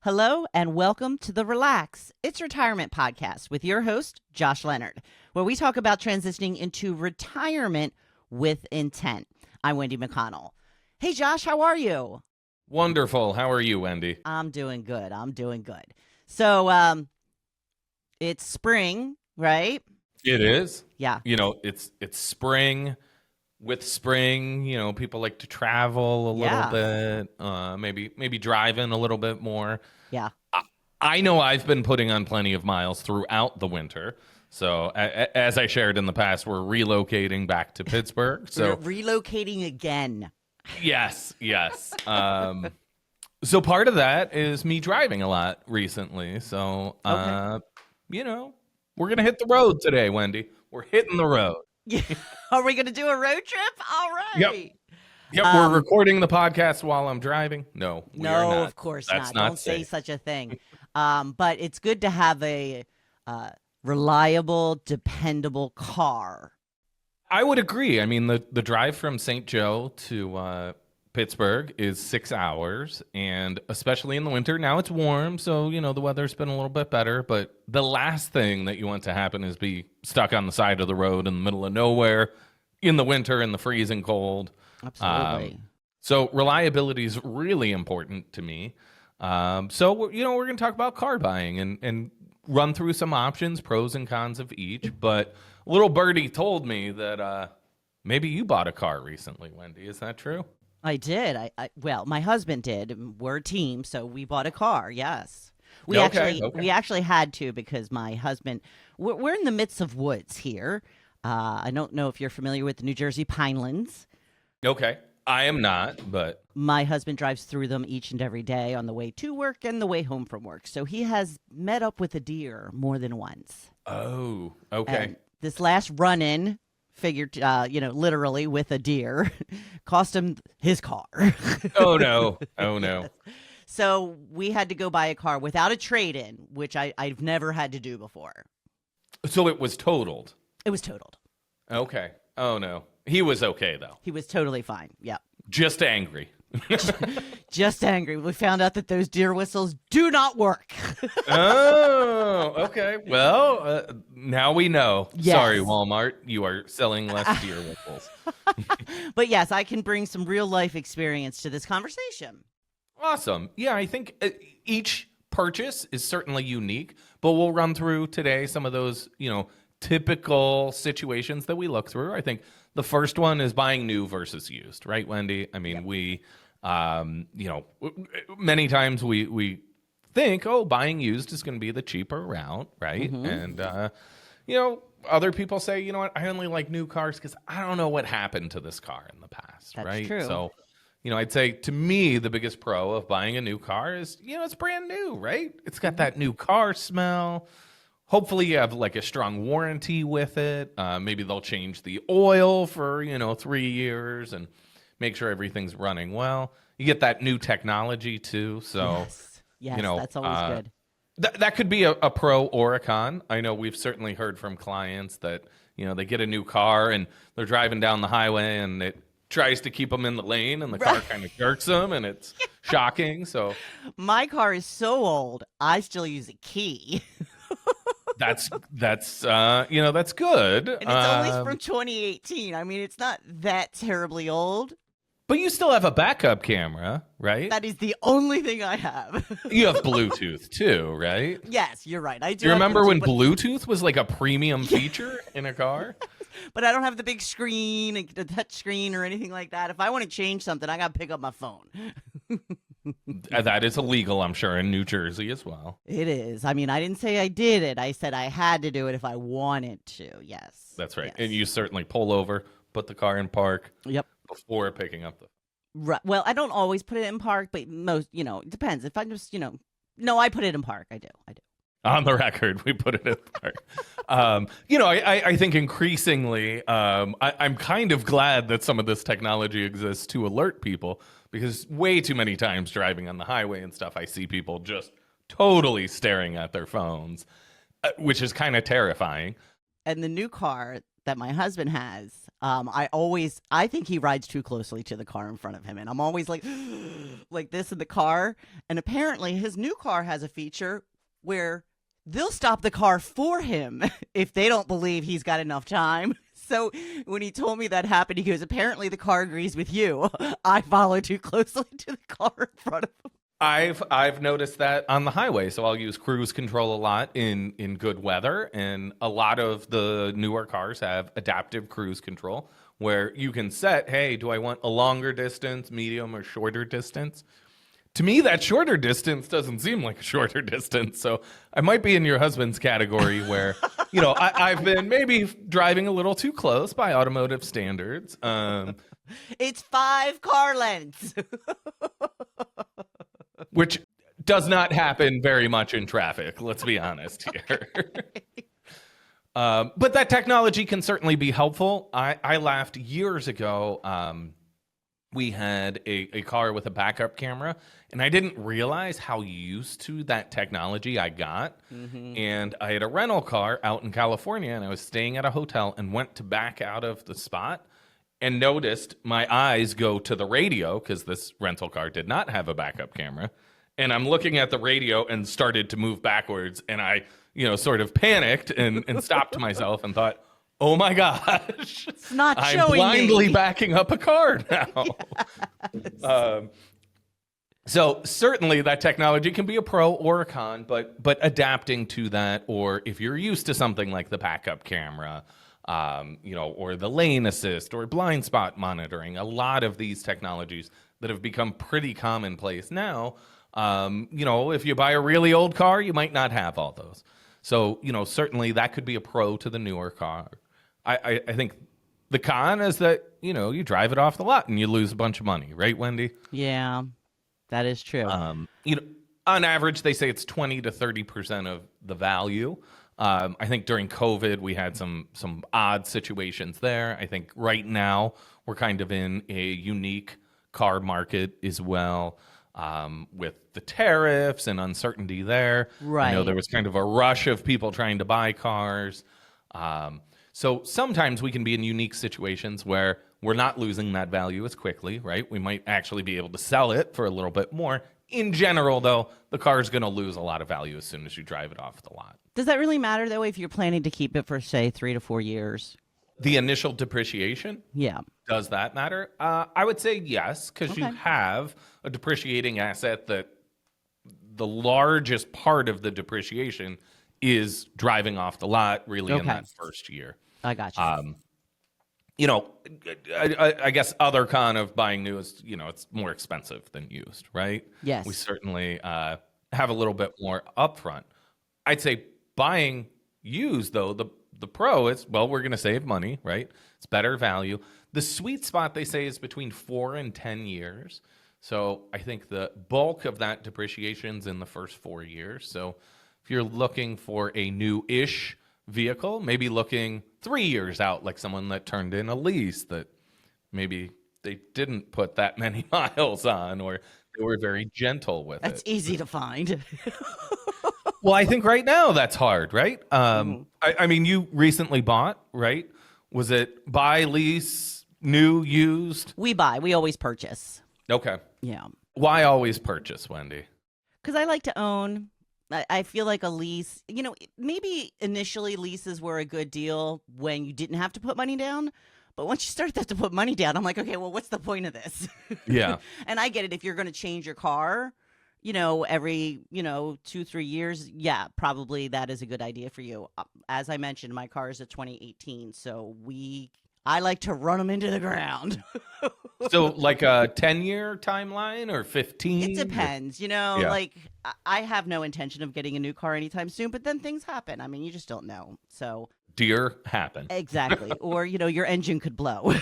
Hello and welcome to the Relax, It's Retirement podcast with your host, Josh Leonard, where we talk about transitioning into retirement with intent. I'm Wendy McConnell. Hey, Josh, how are you? Wonderful. How are you, Wendy? I'm doing good. So, it's spring, right? It is. Yeah. It's spring. With spring, people like to travel a little bit, maybe driving a little bit more. Yeah. I know I've been putting on plenty of miles throughout the winter. So as I shared in the past, we're relocating back to Pittsburgh. So We're relocating again. yes. So part of that is me driving a lot recently. So, Okay. we're going to hit the road today, Wendy. We're hitting the road. Are we going to do a road trip? All right. Yep, we're recording the podcast while I'm driving. No, we are No, not. of course That's not. Don't say safe. such a thing. But it's good to have a reliable, dependable car. I would agree. I mean, the drive from St. Joe to Pittsburgh is 6 hours, and especially in the winter. Now it's warm, so, the weather's been a little bit better, but the last thing that you want to happen is be stuck on the side of the road in the middle of nowhere in the winter in the freezing cold. Absolutely. So reliability is really important to me. So we're going to talk about car buying and run through some options, pros and cons of each. But little birdie told me that maybe you bought a car recently, Wendy. Is that true? I did. Well, my husband did. We're a team, so we bought a car. Yes. We actually had to because my husband. We're in the midst of woods here. I don't know if you're familiar with the New Jersey Pinelands. Okay. I am not, but My husband drives through them each and every day on the way to work and the way home from work. So he has met up with a deer more than once. oh, okay. And this last run-in, figured, literally with a deer, cost him his car. Oh no. Oh no. So we had to go buy a car without a trade-in, which I've never had to do before. So it was totaled. It was totaled. Okay. Oh no. He was okay though. He was totally fine. Yeah. Just angry. Just angry. We found out that those deer whistles do not work. Oh, okay. Well, now we know. Yes. Sorry, Walmart. You are selling less deer whistles. But yes, I can bring some real life experience to this conversation. Awesome. Yeah, I think each purchase is certainly unique, but we'll run through today some of those, typical situations that we look through. I think the first one is buying new versus used, right, Wendy? I mean, we, many times we think, buying used is going to be the cheaper route, right? Mm-hmm. And, other people say, you know what, I only like new cars because I don't know what happened to this car in the past, That's right? true. So, I'd say to me, the biggest pro of buying a new car is, it's brand new, right? It's got that new car smell. Hopefully you have like a strong warranty with it. Maybe they'll change the oil for, 3 years and make sure everything's running well. You get that new technology too. So, yes, that's always good. That could be a pro or a con. I know we've certainly heard from clients that, they get a new car and they're driving down the highway and it tries to keep them in the lane and the car kind of jerks them and it's shocking. So My car is so old, I still use a key. that's good. And it's only from 2018. I mean, it's not that terribly old. But you still have a backup camera, right? That is the only thing I have. You have Bluetooth too, right? Yes, you're right. I do. Do you have remember when but, Bluetooth was like a premium feature in a car? But I don't have the big screen, the touch screen, or anything like that. If I want to change something, I got to pick up my phone. That is illegal, I'm sure, in New Jersey as well. It is. I mean, I didn't say I did it. I said I had to do it if I wanted to. Yes. That's right. Yes. And you certainly pull over, put the car in park. Yep. Before picking up the. Right. Well, I don't always put it in park, but most, it depends. If I'm just, no, I put it in park. I do. On the record, we put it in park. I think increasingly, I'm kind of glad that some of this technology exists to alert people because way too many times driving on the highway and stuff, I see people just totally staring at their phones, which is kind of terrifying. And the new car, that my husband has, I think he rides too closely to the car in front of him, and I'm always like, like this in the car. And apparently, his new car has a feature where they'll stop the car for him if they don't believe he's got enough time. So when he told me that happened, he goes, apparently the car agrees with you. I follow too closely to the car in front of him. I've noticed that on the highway, so I'll use cruise control a lot in good weather, and a lot of the newer cars have adaptive cruise control where you can set, hey, do I want a longer distance, medium, or shorter distance? To me, that shorter distance doesn't seem like a shorter distance, so I might be in your husband's category where, I've been maybe driving a little too close by automotive standards. It's 5 car lengths. Which does not happen very much in traffic, let's be honest here. But that technology can certainly be helpful. I laughed years ago. We had a car with a backup camera, and I didn't realize how used to that technology I got. Mm-hmm. And I had a rental car out in California, and I was staying at a hotel and went to back out of the spot and noticed my eyes go to the radio because this rental car did not have a backup camera. And I'm looking at the radio and started to move backwards. And I, sort of panicked and stopped myself and thought, oh my gosh, it's not I'm showing blindly me. backing up a car now. Yes. So certainly that technology can be a pro or a con, but adapting to that, or if you're used to something like the backup camera, or the lane assist or blind spot monitoring, a lot of these technologies that have become pretty commonplace now, if you buy a really old car, you might not have all those. So, certainly that could be a pro to the newer car. I think the con is that, you drive it off the lot and you lose a bunch of money, right, Wendy? Yeah, that is true. On average, they say it's 20 to 30% of the value. I think during COVID, we had some odd situations there. I think right now we're kind of in a unique car market as well, with the tariffs and uncertainty there. Right. I know there was kind of a rush of people trying to buy cars. So sometimes we can be in unique situations where we're not losing that value as quickly, right? We might actually be able to sell it for a little bit more. In general, though, the car is going to lose a lot of value as soon as you drive it off the lot. Does that really matter, though, if you're planning to keep it for, say, 3 to 4 years? The initial depreciation? Yeah. Does that matter? I would say yes, because you have a depreciating asset that the largest part of the depreciation is driving off the lot really in that first year. I got you. I guess other con of buying new is, it's more expensive than used, right? Yes. We certainly have a little bit more upfront. I'd say buying used, though, the pro is, well, we're going to save money, right? It's better value. The sweet spot, they say, is between 4 and 10 years. So I think the bulk of that depreciation's in the first 4 years. So if you're looking for a new-ish vehicle, maybe looking 3 years out, like someone that turned in a lease that maybe they didn't put that many miles on, or they were very gentle with it. That's easy to find. Well, I think right now that's hard, right? I mean, you recently bought, right? Was it buy, lease, new, used? We buy. We always purchase. Okay. Yeah. Why always purchase, Wendy? Because I like to own. I feel like a lease, maybe initially leases were a good deal when you didn't have to put money down. But once you start to have to put money down, I'm like, okay, well, what's the point of this? Yeah. And I get it. If you're going to change your car, every, 2-3 years, yeah, probably that is a good idea for you. As I mentioned, my car is a 2018, so I like to run them into the ground. So like a 10-year timeline or 15? It depends. Like I have no intention of getting a new car anytime soon, but then things happen. I mean, you just don't know. So deer happen. Exactly. Or, your engine could blow.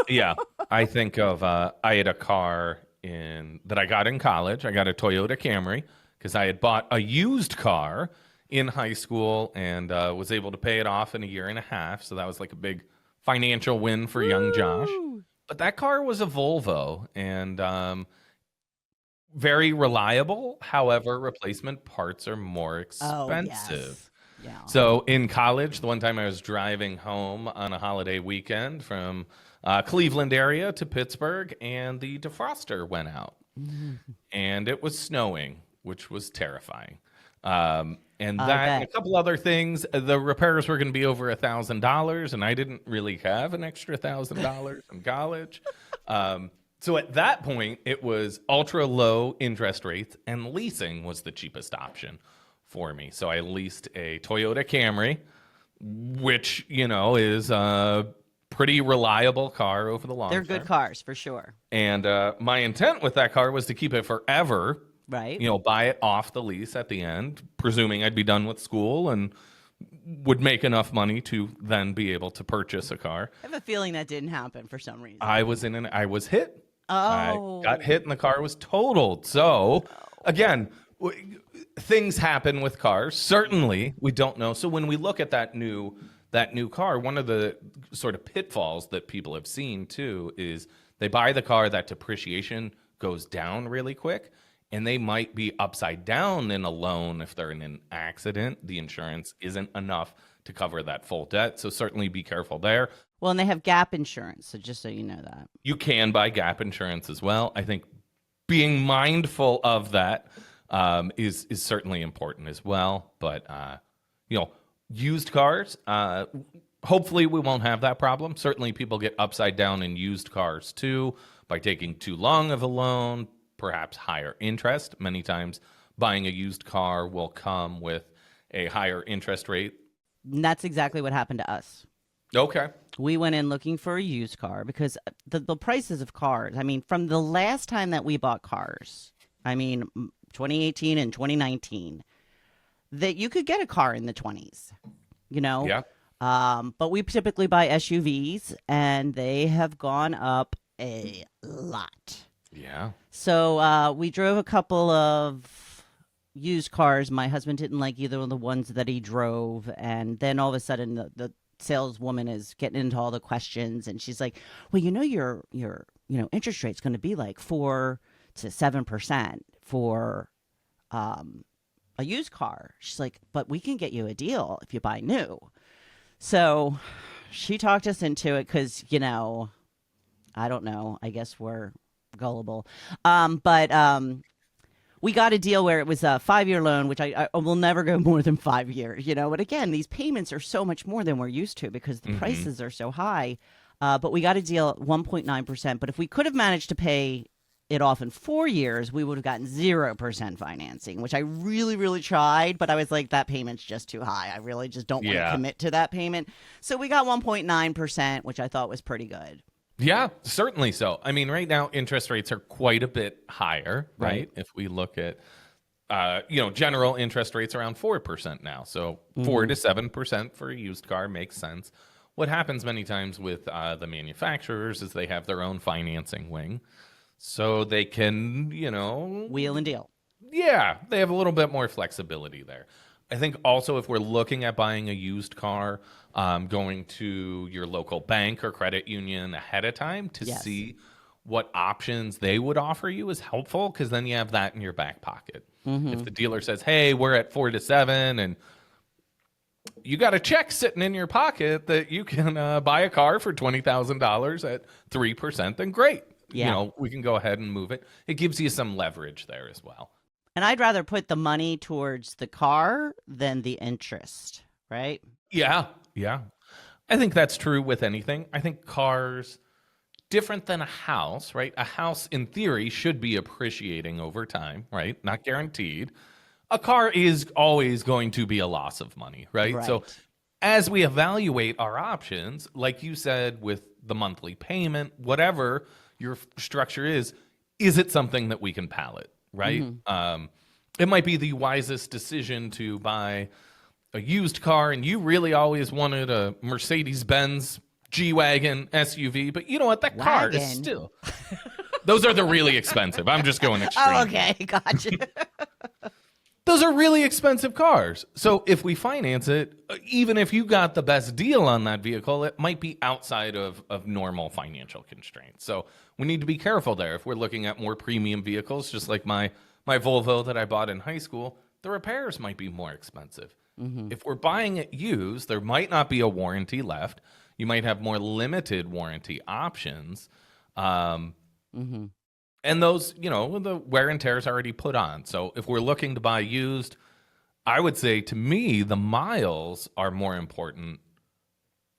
Yeah. I think of, I had a car that I got in college. I got a Toyota Camry because I had bought a used car in high school and was able to pay it off in a year and a half. So that was like a big financial win for young Josh. But that car was a Volvo and very reliable. However, replacement parts are more expensive. Oh, Yeah. So in college, the one time I was driving home on a holiday weekend from Cleveland area to Pittsburgh, and the defroster went out, and it was snowing, which was terrifying. And I that and a bet. couple other things, the repairs were going to be over $1,000, and I didn't really have an extra $1,000 in college. So at that point, it was ultra low interest rates, and leasing was the cheapest option for me. So I leased a Toyota Camry, which, is a pretty reliable car over the long They're term. good cars for sure. And my intent with that car was to keep it forever, Right. buy it off the lease at the end, presuming I'd be done with school and would make enough money to then be able to purchase a car. I have a feeling that didn't happen for some reason. I was hit. Oh. I got hit and the car was totaled. So again, things happen with cars. Certainly, we don't know. So when we look at that new car, one of the sort of pitfalls that people have seen too is they buy the car, that depreciation goes down really quick, and they might be upside down in a loan if they're in an accident. The insurance isn't enough to cover that full debt. So certainly be careful there. Well, and they have gap insurance, so just so you know that. You can buy gap insurance as well. I think being mindful of that is certainly important as well. But used cars, hopefully we won't have that problem. Certainly people get upside down in used cars too by taking too long of a loan, perhaps higher interest. Many times buying a used car will come with a higher interest rate. And that's exactly what happened to us. Okay. We went in looking for a used car because the prices of cars, from the last time that we bought cars, 2018 and 2019, that you could get a car in the 20s, Yeah. But we typically buy SUVs, and they have gone up a lot. Yeah. So we drove a couple of used cars. My husband didn't like either of the ones that he drove, and then all of a sudden the saleswoman is getting into all the questions, and she's like, well, your interest rate's going to be like 4 to 7% for a used car. She's like, but we can get you a deal if you buy new. So she talked us into it because, I don't know, I guess we're gullible. But we got a deal where it was a 5-year loan, which I will never go more than 5 years, But again, these payments are so much more than we're used to because the prices are so high. But we got a deal at 1.9%. But if we could have managed to pay it off in 4 years, we would have gotten 0% financing, which I really, really tried. But I was like, that payment's just too high. I really just don't want to commit to that payment. So we got 1.9%, which I thought was pretty good. Yeah, certainly so. Right now, interest rates are quite a bit higher, right? If we look at, general interest rates around 4% now. So 4 to 7% for a used car makes sense. What happens many times with the manufacturers is they have their own financing wing. So they can, wheel and deal. Yeah, they have a little bit more flexibility there. I think also if we're looking at buying a used car, going to your local bank or credit union ahead of time to see what options they would offer you is helpful, because then you have that in your back pocket. If the dealer says, hey, we're at 4 to 7, and you got a check sitting in your pocket that you can buy a car for $20,000 at 3%, then great. Yeah. We can go ahead and move it. It gives you some leverage there as well. And I'd rather put the money towards the car than the interest, right? Yeah. I think that's true with anything. I think cars, different than a house, right? A house, in theory, should be appreciating over time, right? Not guaranteed. A car is always going to be a loss of money, right? So as we evaluate our options, like you said, with the monthly payment, whatever your structure is it something that we can pallet, right? It might be the wisest decision to buy a used car, and you really always wanted a Mercedes-Benz G-Wagon SUV, but you know what? That car is still... Those are the really expensive. I'm just going extreme. Oh, okay. Gotcha. Those are really expensive cars. So if we finance it, even if you got the best deal on that vehicle, it might be outside of normal financial constraints. So we need to be careful there. If we're looking at more premium vehicles, just like my Volvo that I bought in high school, the repairs might be more expensive. Mm-hmm. If we're buying it used, there might not be a warranty left. You might have more limited warranty options. Mm-hmm. And those, the wear and tear is already put on. So if we're looking to buy used, I would say to me, the miles are more important.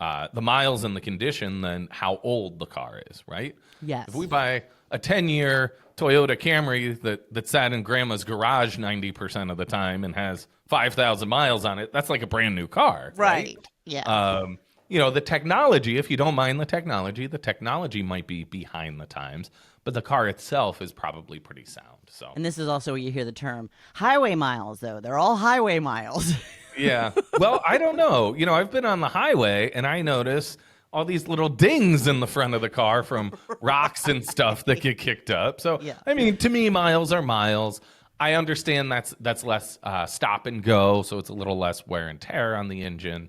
The miles and the condition than how old the car is, right? Yes. If we buy a 10-year Toyota Camry that sat in grandma's garage 90% of the time and has 5,000 miles on it, that's like a brand new car, right? Yeah. The technology, if you don't mind the technology might be behind the times, but the car itself is probably pretty sound. So, and this is also where you hear the term highway miles, though. They're all highway miles. Yeah. Well, I don't know. I've been on the highway and I notice all these little dings in the front of the car from rocks and stuff that get kicked up. So, yeah. I mean, to me, miles are miles. I understand that's less stop and go, so it's a little less wear and tear on the engine.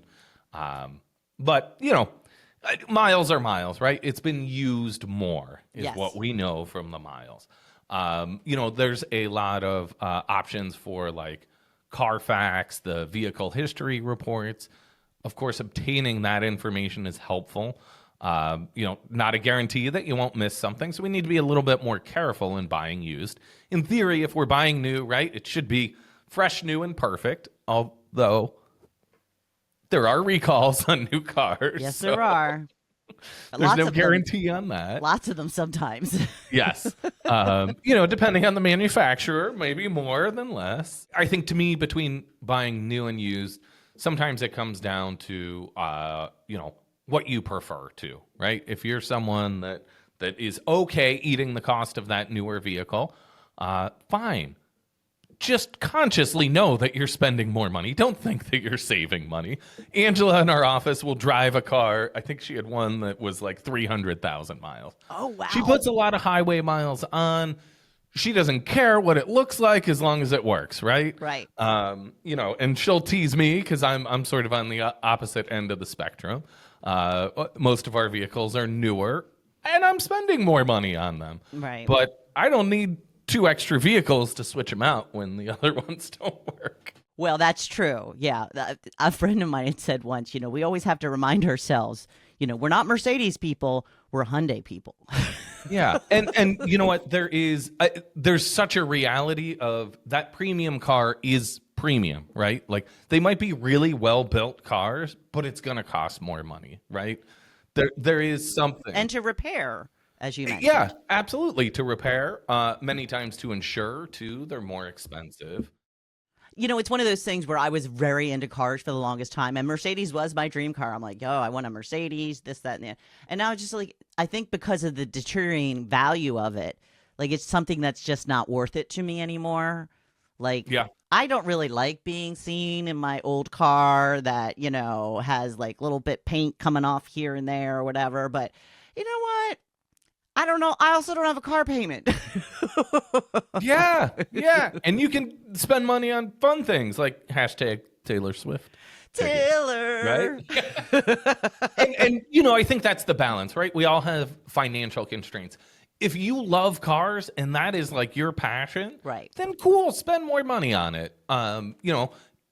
But, miles are miles, right? It's been used more is yes. what we know from the miles. There's a lot of options for like Carfax, the vehicle history reports. Of course, obtaining that information is helpful. Not a guarantee that you won't miss something. So we need to be a little bit more careful in buying used. In theory, if we're buying new, right, it should be fresh, new, and perfect. Although there are recalls on new cars. Yes, there are. There's no guarantee on that. Lots of them sometimes. Yes. Depending on the manufacturer, maybe more than less. I think to me, between buying new and used, sometimes it comes down to, what you prefer to, right? If you're someone that is okay eating the cost of that newer vehicle, fine. Just consciously know that you're spending more money. Don't think that you're saving money. Angela in our office will drive a car. I think she had one that was like 300,000 miles. Oh, wow. She puts a lot of highway miles on. She doesn't care what it looks like as long as it works, right? Right. And she'll tease me because I'm sort of on the opposite end of the spectrum. Most of our vehicles are newer, and I'm spending more money on them. Right. But I don't need 2 extra vehicles to switch them out when the other ones don't work. Well, that's true. Yeah. A friend of mine had said once, we always have to remind ourselves, we're not Mercedes people, we're Hyundai people. Yeah. And you know what? There's such a reality of that premium car is premium, right? Like they might be really well-built cars, but it's going to cost more money, right? There is something. And to repair, as you mentioned. Yeah, absolutely. To repair, many times to insure, too. They're more expensive. It's one of those things where I was very into cars for the longest time, and Mercedes was my dream car. I'm like, I want a Mercedes, this, that, and that. And now it's just like, I think because of the deteriorating value of it, like it's something that's just not worth it to me anymore. Like, yeah. I don't really like being seen in my old car that, has like little bit paint coming off here and there or whatever. But you know what? I don't know. I also don't have a car payment. Yeah. And you can spend money on fun things like #Taylor Swift. Taylor. Right? and I think that's the balance, right? We all have financial constraints. If you love cars and that is like your passion, right, then cool, spend more money on it.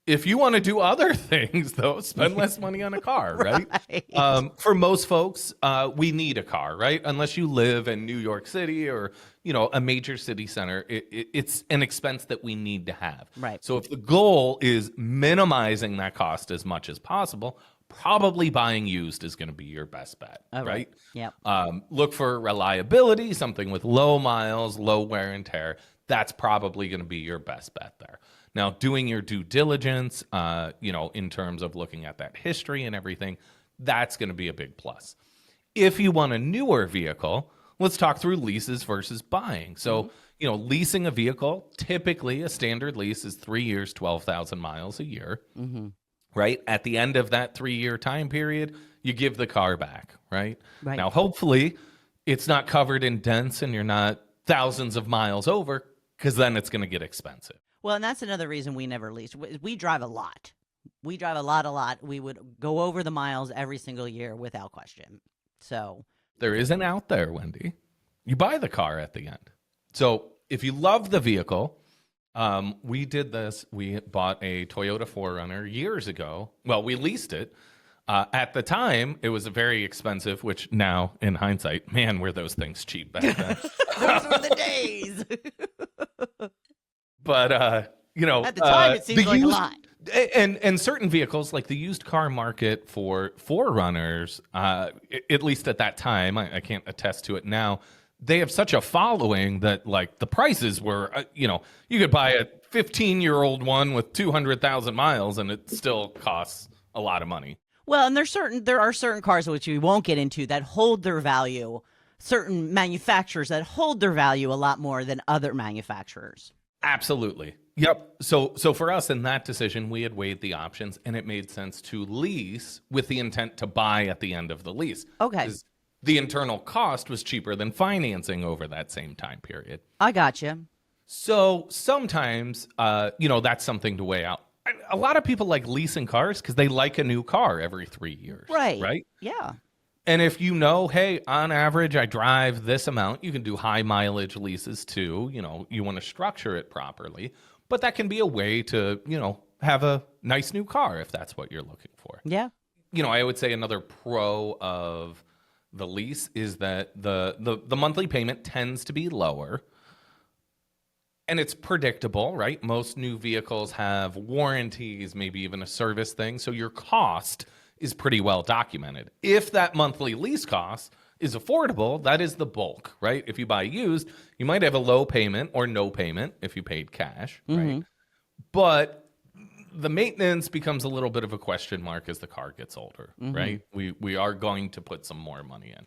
If you want to do other things, though, spend less money on a car, right? Right. For most folks, we need a car, right? Unless you live in New York City or, a major city center, it's an expense that we need to have. Right. So if the goal is minimizing that cost as much as possible, probably buying used is going to be your best bet, right? Yep. Look for reliability, something with low miles, low wear and tear. That's probably going to be your best bet there. Now, doing your due diligence, in terms of looking at that history and everything, that's going to be a big plus. If you want a newer vehicle, let's talk through leases versus buying. So, leasing a vehicle, typically a standard lease is 3 years, 12,000 miles a year, right? At the end of that 3-year time period, you give the car back, right? Now, hopefully, it's not covered in dents and you're not thousands of miles over, because then it's going to get expensive. Well, and that's another reason we never lease. We drive a lot. We drive a lot. We would go over the miles every single year without question. So there is an out there, Wendy. You buy the car at the end. So if you love the vehicle We did this. We bought a Toyota 4Runner years ago. Well, we leased it. At the time, it was very expensive, which now, in hindsight, man, were those things cheap back then. Those were the days. But, at the time, it seemed like a lot. And certain vehicles, like the used car market for 4Runners, at least at that time, I can't attest to it now, they have such a following that like the prices were, you could buy a 15-year-old one with 200,000 miles and it still costs a lot of money. Well, and there are certain cars which we won't get into that hold their value. Certain manufacturers that hold their value a lot more than other manufacturers. Absolutely. Yep. So for us in that decision, we had weighed the options and it made sense to lease with the intent to buy at the end of the lease. Okay. The internal cost was cheaper than financing over that same time period. I gotcha. So sometimes, that's something to weigh out. A lot of people like leasing cars because they like a new car every 3 years. Right. Right? Yeah. And if hey, on average, I drive this amount, you can do high mileage leases too. You want to structure it properly. But that can be a way to, have a nice new car if that's what you're looking for. Yeah. I would say another pro of the lease is that the monthly payment tends to be lower. And it's predictable, right? Most new vehicles have warranties, maybe even a service thing. So your cost is pretty well documented. If that monthly lease cost is affordable, that is the bulk, right? If you buy used, you might have a low payment or no payment if you paid cash, right? But the maintenance becomes a little bit of a question mark as the car gets older, right? We are going to put some more money in.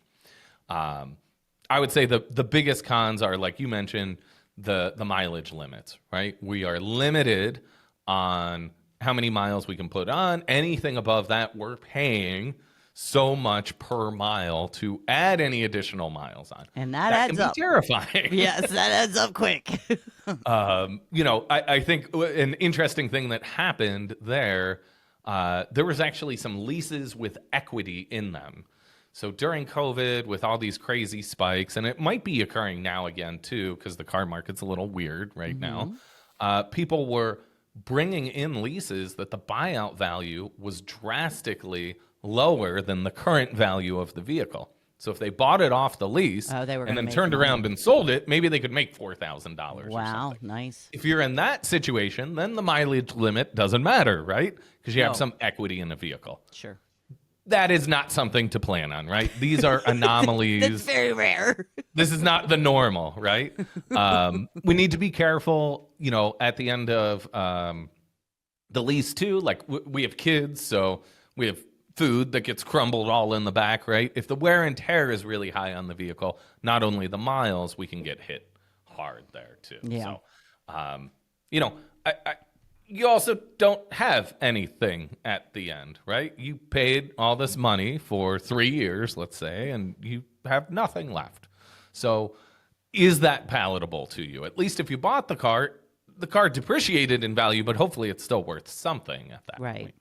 I would say the biggest cons are, like you mentioned, the mileage limits, right? We are limited on how many miles we can put on. Anything above that, we're paying so much per mile to add any additional miles on. And that adds up. Terrifying. Yes, that adds up quick. I think an interesting thing that happened there was actually some leases with equity in them. So during COVID, with all these crazy spikes, and it might be occurring now again too, because the car market's a little weird right now, people were bringing in leases that the buyout value was drastically lower than the current value of the vehicle. So if they bought it off the lease and then turned around and sold it, maybe they could make $4,000. Wow, nice. If you're in that situation, then the mileage limit doesn't matter, right? Because you have some equity in the vehicle. Sure. That is not something to plan on, right? These are anomalies. That's very rare. This is not the normal, right? We need to be careful, at the end of the lease too. Like we have kids, so we have food that gets crumbled all in the back, right? If the wear and tear is really high on the vehicle, not only the miles, we can get hit hard there too. Yeah. So, you also don't have anything at the end, right? You paid all this money for 3 years, let's say, and you have nothing left. So is that palatable to you? At least if you bought the car depreciated in value, but hopefully it's still worth something at that point.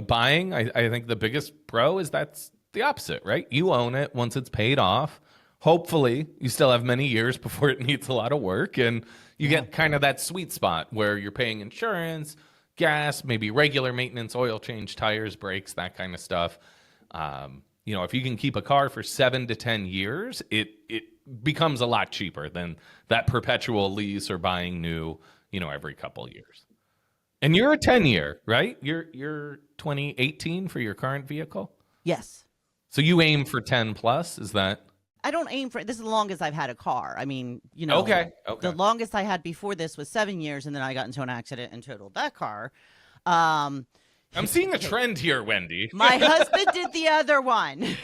Buying, I think the biggest pro is that's the opposite, right? You own it once it's paid off. Hopefully you still have many years before it needs a lot of work, and you get kind of that sweet spot where you're paying insurance, gas, maybe regular maintenance, oil change, tires, brakes, that kind of stuff. If you can keep a car for 7 to 10 years, it becomes a lot cheaper than that perpetual lease or buying new, every couple of years. And you're a 10-year, right? You're 2018 for your current vehicle? Yes. So you aim for 10 plus, is that? I don't aim for it. This is the longest I've had a car. I mean, Okay. The longest I had before this was 7 years, and then I got into an accident and totaled that car. I'm seeing a trend here, Wendy. My husband did the other one.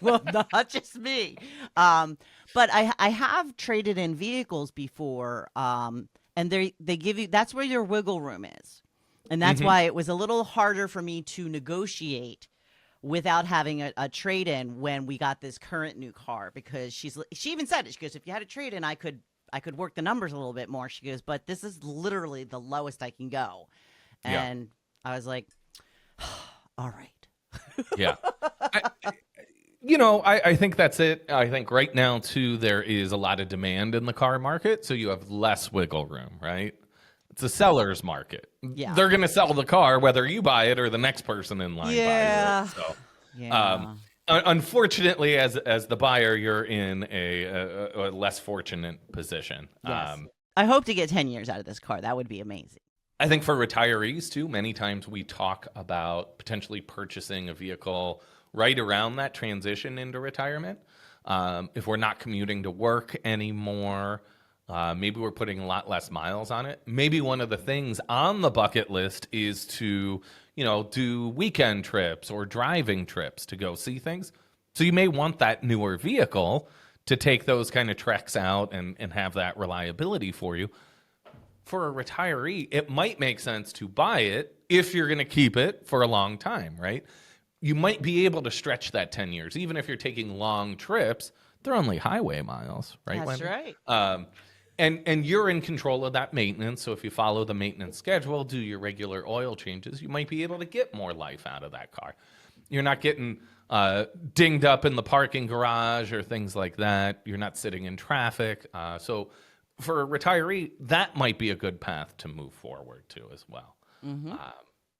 Well, not just me. But I have traded in vehicles before, and they give you, that's where your wiggle room is. And that's why it was a little harder for me to negotiate without having a trade-in when we got this current new car, because she even said it. She goes, if you had a trade-in, I could work the numbers a little bit more. She goes, but this is literally the lowest I can go. And I was like, all right. Yeah. I think that's it. I think right now, too, there is a lot of demand in the car market, so you have less wiggle room, right? It's a seller's market. Yeah. They're going to sell the car whether you buy it or the next person in line buys it. So, Yeah. unfortunately, as the buyer, you're in a less fortunate position. Yes. I hope to get 10 years out of this car. That would be amazing. I think for retirees, too, many times we talk about potentially purchasing a vehicle right around that transition into retirement. If we're not commuting to work anymore, maybe we're putting a lot less miles on it. Maybe one of the things on the bucket list is to, do weekend trips or driving trips to go see things. So you may want that newer vehicle to take those kind of treks out and have that reliability for you. For a retiree, it might make sense to buy it if you're going to keep it for a long time, right? You might be able to stretch that 10 years. Even if you're taking long trips, they're only highway miles, right? That's right. And you're in control of that maintenance. So if you follow the maintenance schedule, do your regular oil changes, you might be able to get more life out of that car. You're not getting dinged up in the parking garage or things like that. You're not sitting in traffic. So for a retiree, that might be a good path to move forward to as well. Mm-hmm.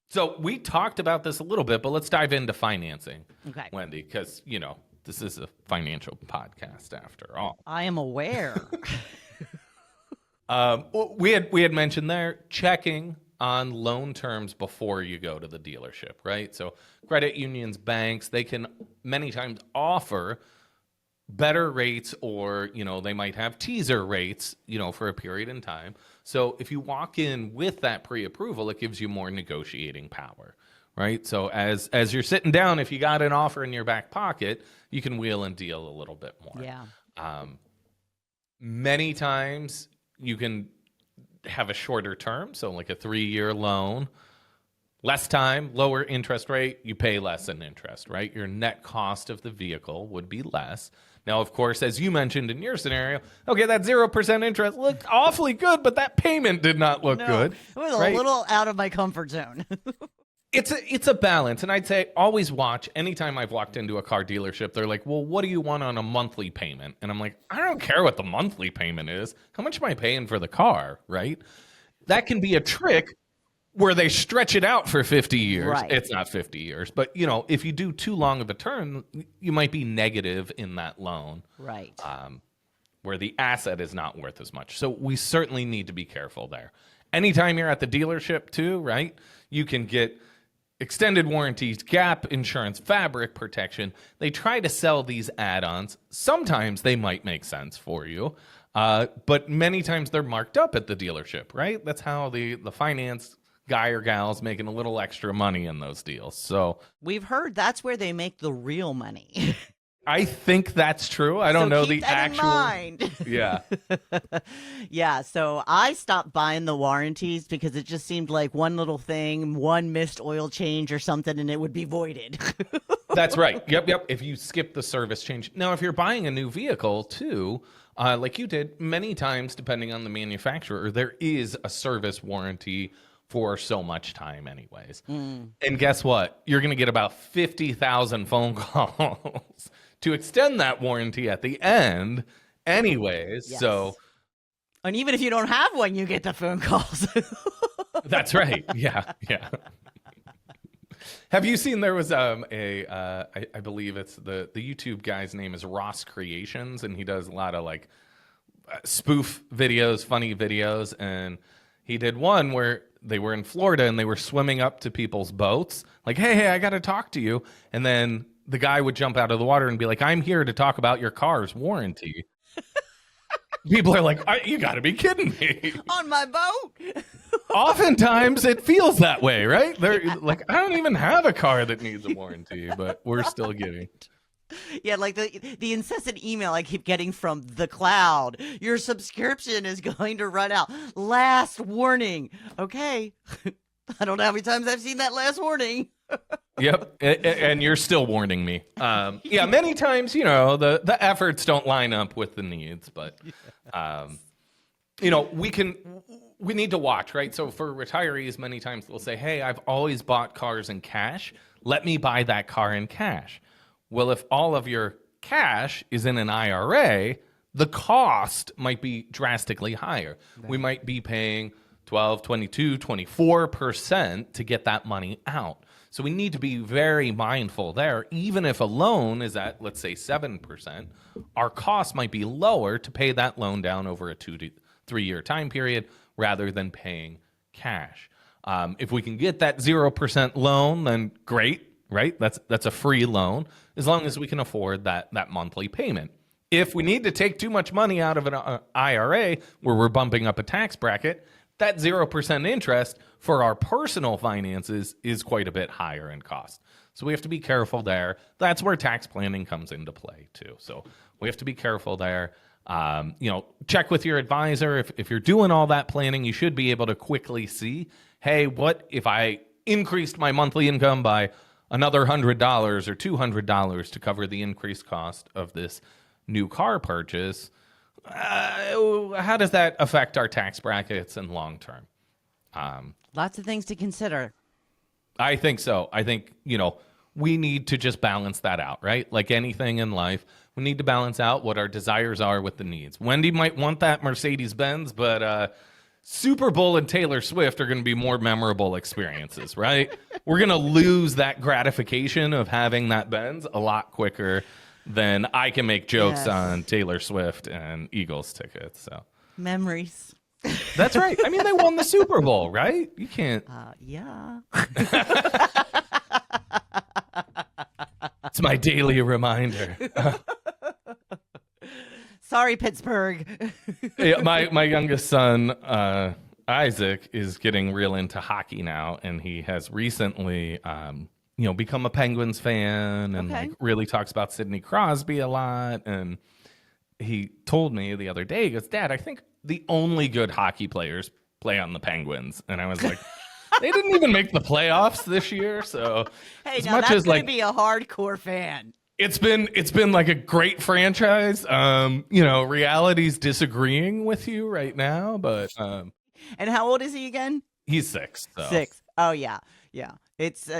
So we talked about this a little bit, but let's dive into financing, Wendy, because, this is a financial podcast after all. I am aware. We had mentioned there checking on loan terms before you go to the dealership, right? So credit unions, banks, they can many times offer better rates, or they might have teaser rates for a period in time. So if you walk in with that pre-approval, it gives you more negotiating power, right? So as you're sitting down, if you got an offer in your back pocket, you can wheel and deal a little bit more. Yeah. Many times you can have a shorter term, so like a 3-year loan, less time, lower interest rate, you pay less in interest, right? Your net cost of the vehicle would be less. Now, of course, as you mentioned in your scenario, okay, that 0% interest looked awfully good, but that payment did not look good. It was a little out of my comfort zone. It's a balance, and I'd say always watch. Anytime I've walked into a car dealership, they're like, well, what do you want on a monthly payment? And I'm like, I don't care what the monthly payment is. How much am I paying for the car, right? That can be a trick where they stretch it out for 50 years. Right. It's not 50 years, but if you do too long of a term, you might be negative in that loan. Right. Where the asset is not worth as much. So we certainly need to be careful there. Anytime you're at the dealership too, right? You can get extended warranties, gap insurance, fabric protection. They try to sell these add-ons. Sometimes they might make sense for you, but many times they're marked up at the dealership, right? That's how the finance guy or gal's making a little extra money in those deals. So we've heard that's where they make the real money. I think that's true. I don't know keep the that actual. In mind. Yeah. Yeah. So I stopped buying the warranties because it just seemed like one little thing, one missed oil change or something, and it would be voided. That's right. Yep. If you skip the service change. Now, if you're buying a new vehicle too, like you did, many times, depending on the manufacturer, there is a service warranty for so much time anyways. And guess what? You're going to get about 50,000 phone calls to extend that warranty at the end anyways. Yes. So, and even if you don't have one, you get the phone calls. That's right. Yeah. Have you seen, there was I believe it's the YouTube guy's name is Ross Creations, and he does a lot of like spoof videos, funny videos, and he did one where they were in Florida and they were swimming up to people's boats like, hey, I got to talk to you. And then the guy would jump out of the water and be like, I'm here to talk about your car's warranty. People are like, you got to be kidding me. On my boat? Oftentimes it feels that way, right? They're like, I don't even have a car that needs a warranty, but we're still getting. Yeah, like the incessant email I keep getting from the cloud. Your subscription is going to run out. Last warning. Okay. I don't know how many times I've seen that last warning. Yep. And you're still warning me. Yeah, many times, the efforts don't line up with the needs, but, we need to watch, right? So for retirees, many times they'll say, hey, I've always bought cars in cash. Let me buy that car in cash. Well, if all of your cash is in an IRA, the cost might be drastically higher. Right. We might be paying 12, 22, 24% to get that money out. So we need to be very mindful there. Even if a loan is at, let's say, 7%, our cost might be lower to pay that loan down over a 2 to 3 year time period rather than paying cash. If we can get that 0% loan, then great, right? That's a free loan as long as we can afford that monthly payment. If we need to take too much money out of an IRA where we're bumping up a tax bracket, that 0% interest for our personal finances is quite a bit higher in cost. So we have to be careful there. That's where tax planning comes into play too. So we have to be careful there. Check with your advisor. If you're doing all that planning, you should be able to quickly see, hey, what if I increased my monthly income by another $100 or $200 to cover the increased cost of this new car purchase? How does that affect our tax brackets and long term? Lots of things to consider. I think so. I think, we need to just balance that out, right? Like anything in life, we need to balance out what our desires are with the needs. Wendy might want that Mercedes-Benz, but Super Bowl and Taylor Swift are going to be more memorable experiences, right? We're going to lose that gratification of having that Benz a lot quicker than I can make jokes on Taylor Swift and Eagles tickets. So memories. That's right. I mean, they won the Super Bowl, right? You can't. Yeah. It's my daily reminder. Sorry, Pittsburgh. Yeah, my youngest son, Isaac, is getting real into hockey now, and he has recently become a Penguins fan and really talks about Sidney Crosby a lot. And he told me the other day, he goes, Dad, I think the only good hockey players play on the Penguins. And I was like, they didn't even make the playoffs this year. So hey, now that's going to be a hardcore fan. It's been like a great franchise. Reality's disagreeing with you right now, but and how old is he again? He's 6. So. 6. Oh yeah. It's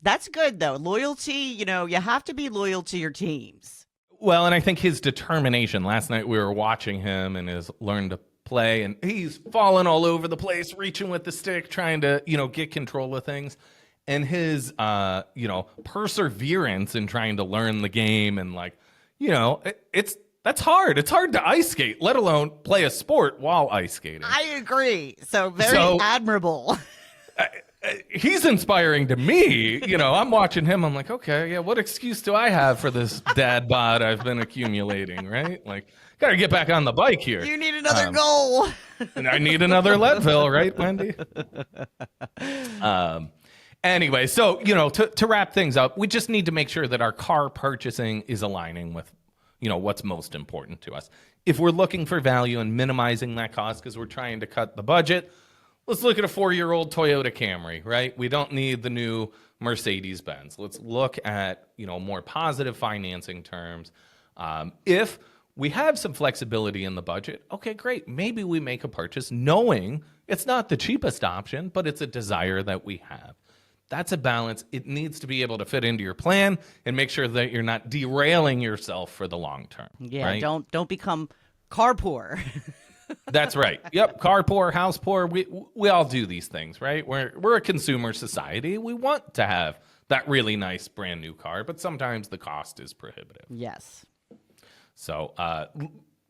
that's good though. Loyalty, you have to be loyal to your teams. Well, and I think his determination. Last night we were watching him and his learn to play, and he's falling all over the place, reaching with the stick, trying to get control of things. And his, perseverance in trying to learn the game and that's hard. It's hard to ice skate, let alone play a sport while ice skating. I agree. So very admirable. He's inspiring to me. I'm watching him. I'm like, okay, yeah, what excuse do I have for this dad bod I've been accumulating, right? Like, got to get back on the bike here. You need another goal. And I need another Leadville, right, Wendy? Anyway, so, to wrap things up, we just need to make sure that our car purchasing is aligning with, what's most important to us. If we're looking for value and minimizing that cost because we're trying to cut the budget, let's look at a 4-year-old Toyota Camry, right? We don't need the new Mercedes-Benz. Let's look at, more positive financing terms. If we have some flexibility in the budget, okay, great. Maybe we make a purchase knowing it's not the cheapest option, but it's a desire that we have. That's a balance. It needs to be able to fit into your plan and make sure that you're not derailing yourself for the long term. Yeah, right? Don't become car poor. That's right. Yep, car poor, house poor. We all do these things, right? We're a consumer society. We want to have that really nice brand new car, but sometimes the cost is prohibitive. Yes. So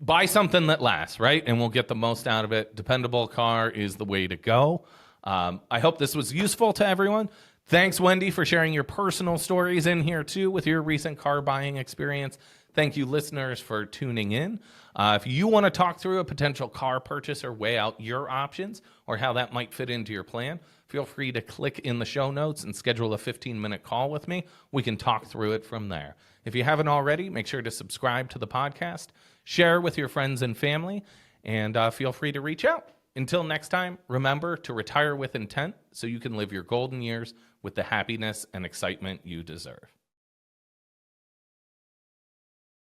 buy something that lasts, right? And we'll get the most out of it. Dependable car is the way to go. I hope this was useful to everyone. Thanks, Wendy, for sharing your personal stories in here, too, with your recent car buying experience. Thank you, listeners, for tuning in. If you want to talk through a potential car purchase or weigh out your options or how that might fit into your plan, feel free to click in the show notes and schedule a 15-minute call with me. We can talk through it from there. If you haven't already, make sure to subscribe to the podcast, share with your friends and family, and feel free to reach out. Until next time, remember to retire with intent so you can live your golden years with the happiness and excitement you deserve.